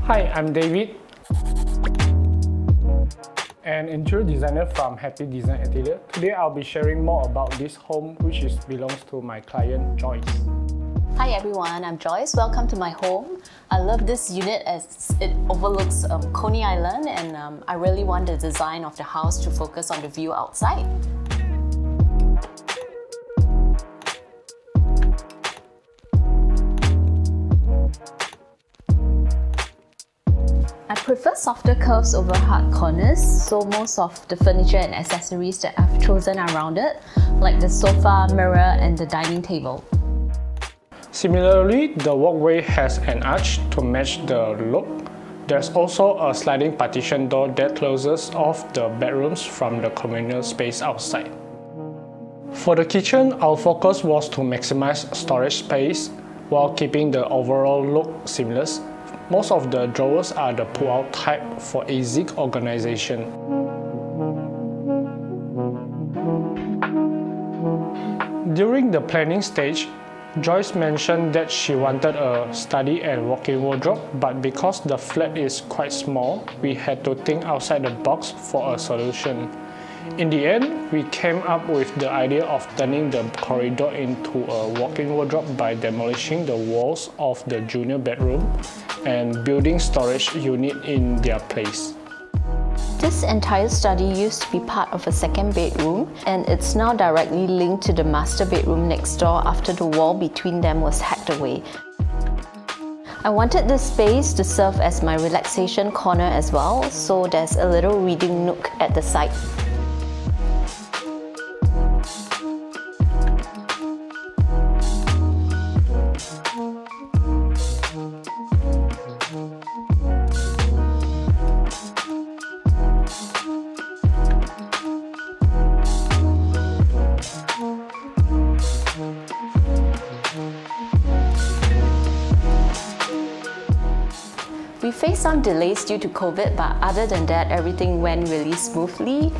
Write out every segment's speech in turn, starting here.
Hi, I'm David, an interior designer from Happy Design Atelier. Today I'll be sharing more about this home which belongs to my client Joyce. Hi everyone, I'm Joyce. Welcome to my home. I love this unit as it overlooks Coney Island, and I really want the design of the house to focus on the view outside. I prefer softer curves over hard corners, so most of the furniture and accessories that I've chosen are rounded, like the sofa, mirror and the dining table. Similarly, the walkway has an arch to match the look. There's also a sliding partition door that closes off the bedrooms from the communal space outside. For the kitchen, our focus was to maximize storage space while keeping the overall look seamless. Most of the drawers are the pull-out type for easy organization. During the planning stage, Joyce mentioned that she wanted a study and walk-in wardrobe, but because the flat is quite small, we had to think outside the box for a solution. In the end, we came up with the idea of turning the corridor into a walk-in wardrobe by demolishing the walls of the junior bedroom and building storage unit in their place. This entire study used to be part of a second bedroom, and it's now directly linked to the master bedroom next door after the wall between them was hacked away. I wanted this space to serve as my relaxation corner as well, so there's a little reading nook at the side. We faced some delays due to COVID, but other than that, everything went really smoothly.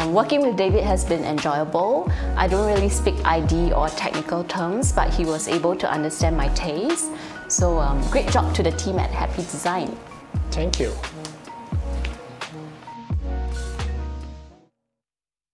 Working with David has been enjoyable. I don't really speak ID or technical terms, but he was able to understand my taste. So great job to the team at Happy Design. Thank you.